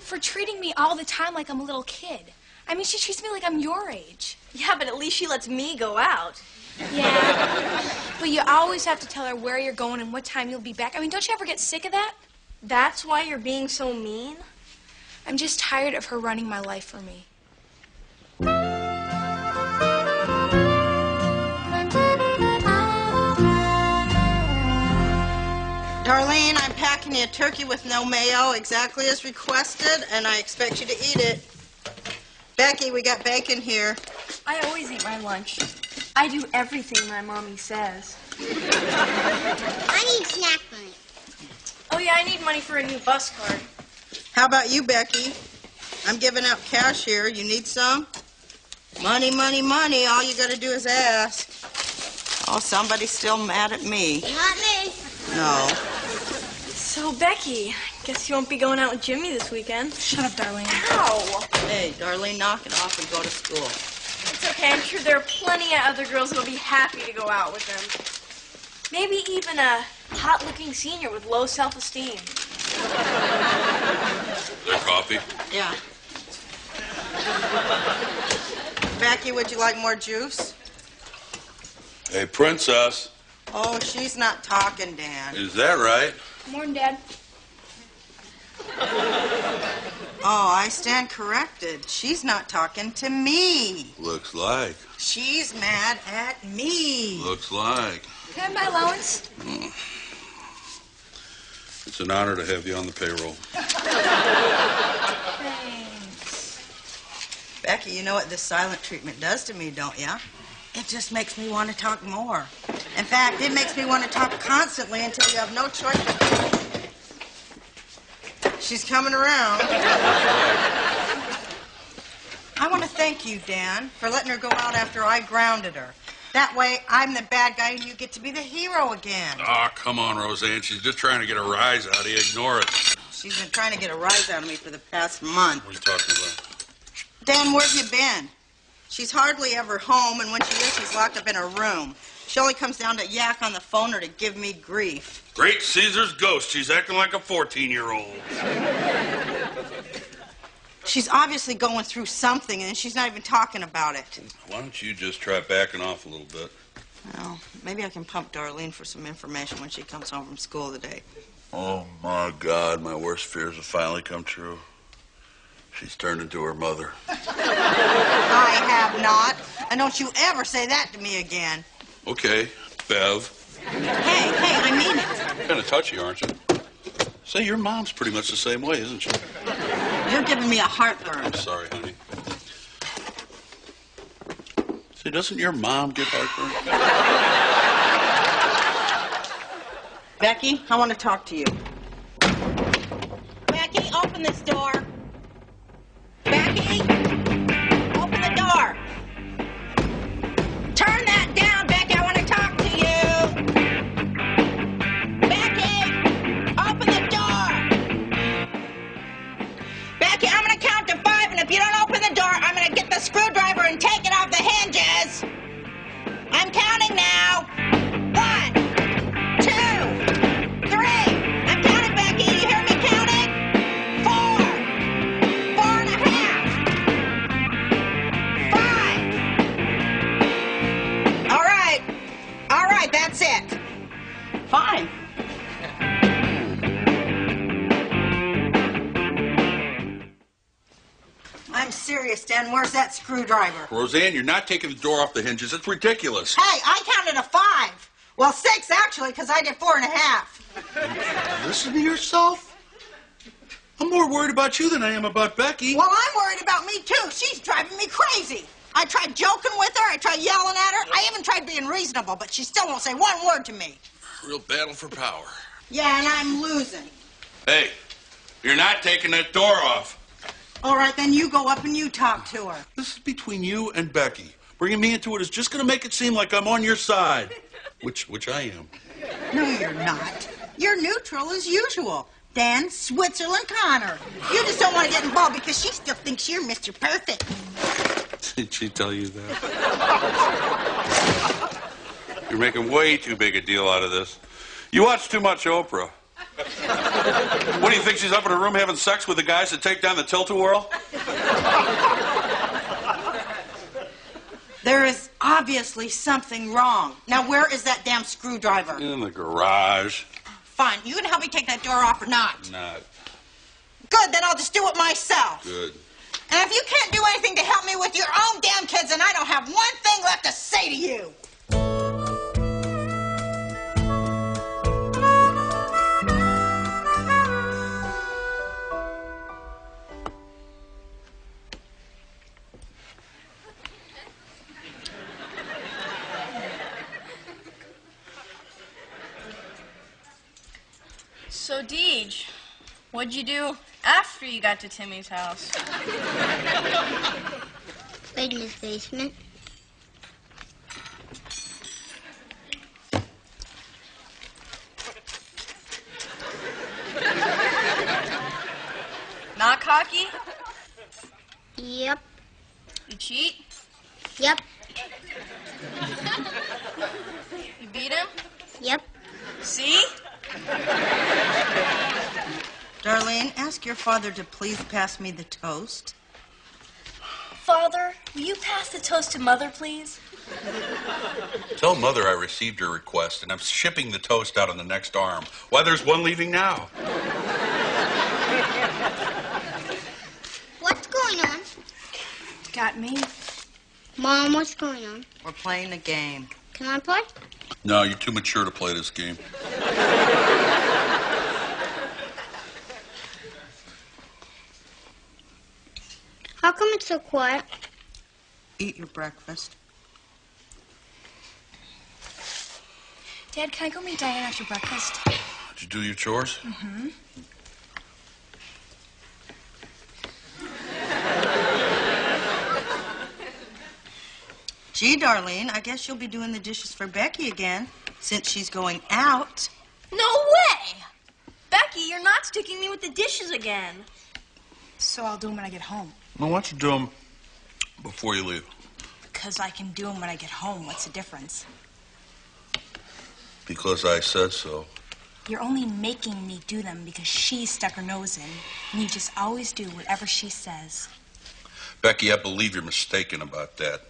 for treating me all the time like I'm a little kid. I mean, she treats me like I'm your age. Yeah, but at least she lets me go out. Yeah, but you always have to tell her where you're going and what time you'll be back. I mean, don't you ever get sick of that? That's why you're being so mean? I'm just tired of her running my life for me. Darlene, I'm packing you a turkey with no mayo, exactly as requested, and I expect you to eat it. Becky, we got bacon here. I always eat my lunch. I do everything my mommy says. I need snack money. Oh, yeah, I need money for a new bus card. How about you, Becky? I'm giving out cash here. You need some? Money, money, money. All you got to do is ask. Oh, somebody's still mad at me. Not me. No. So, Becky, guess you won't be going out with Jimmy this weekend. Shut up, Darlene. Ow! Hey, Darlene, knock it off and go to school. It's okay. I'm sure there are plenty of other girls that'll be happy to go out with him. Maybe even a hot-looking senior with low self-esteem. Their coffee? Yeah. Becky, would you like more juice? Hey, Princess. Oh, she's not talking, Dan. Is that right? Morning, Dad. Oh, I stand corrected. She's not talking to me. Looks like. She's mad at me. Looks like. Can I have my allowance? It's an honor to have you on the payroll. Thanks. Becky, you know what this silent treatment does to me, don't you? It just makes me want to talk more. In fact, it makes me want to talk constantly until you have no choice. She's coming around. I want to thank you, Dan, for letting her go out after I grounded her. That way, I'm the bad guy and you get to be the hero again. Ah, come on, Roseanne. She's just trying to get a rise out of you. Ignore it. She's been trying to get a rise out of me for the past month. What are you talking about? Dan, where have you been? She's hardly ever home, and when she is, she's locked up in her room. She only comes down to yak on the phone or to give me grief. Great Caesar's ghost. She's acting like a 14-year-old. She's obviously going through something, and she's not even talking about it. Why don't you just try backing off a little bit? Well, maybe I can pump Darlene for some information when she comes home from school today. Oh, my God. My worst fears have finally come true. She's turned into her mother. I have not. And don't you ever say that to me again. Okay, Bev. Hey, I mean it. Kind of touchy, aren't you? Say, your mom's pretty much the same way, isn't she? You're giving me a heartburn. I'm sorry, honey. Say, doesn't your mom get heartburn? Becky, I want to talk to you. Becky, open this door. Becky, open the door. Turn that down, Becky. I want to talk to you. Becky, open the door. Becky, I'm going to count to 5, and if you don't open the door, I'm going to get the screwdriver and take it off the hinges. I'm counting now. 1, 2, 3. I'm counting, Becky. You hear me counting? 4, 4 and a half. 5. All right, that's it. Fine. I'm serious, Dan. Where's that screwdriver? Roseanne, you're not taking the door off the hinges. It's ridiculous. Hey, I counted to 5. Well, 6, actually, because I did 4 and a half. Listen to yourself. I'm more worried about you than I am about Becky. Well, I'm worried about me, too. She's driving me crazy. I tried joking with her. I tried yelling at her. I even tried being reasonable, but she still won't say one word to me. Real battle for power. Yeah, and I'm losing. Hey, you're not taking that door off. All right, then you go up and you talk to her. This is between you and Becky. Bringing me into it is just going to make it seem like I'm on your side, which I am. No, you're not. You're neutral as usual. Dan Switzerland Connor. You just don't want to get involved because she still thinks you're Mr. Perfect. Did she tell you that? You're making way too big a deal out of this. You watch too much Oprah. What do you think, she's up in her room having sex with the guys that take down the tilt-a-whirl? There is obviously something wrong. Now, where is that damn screwdriver? In the garage. Fine. You gonna help me take that door off or not? Not. Good, then I'll just do it myself. Good. And if you can't do anything to help me with your own damn kids, then I don't have one thing left to say to you. So, Deej, what'd you do after you got to Timmy's house? Played in his basement. Not cocky? Yep. You cheat? Yep. You beat him? Yep. See? Darlene, ask your father to please pass me the toast. Father, will you pass the toast to Mother, please? Tell Mother I received her request, and I'm shipping the toast out on the next arm. Why, there's one leaving now. What's going on? Got me. Mom, what's going on? We're playing a game. Can I play? No, you're too mature to play this game. How come it's so quiet? Eat your breakfast. Dad, can I go meet Diane after breakfast? Did you do your chores? Mm-hmm. Gee, Darlene, I guess you'll be doing the dishes for Becky again, since she's going out. No way! Becky, you're not sticking me with the dishes again. So I'll do them when I get home. Well, why don't you do them before you leave? Because I can do them when I get home. What's the difference? Because I said so. You're only making me do them because she stuck her nose in. And you just always do whatever she says. Becky, I believe you're mistaken about that.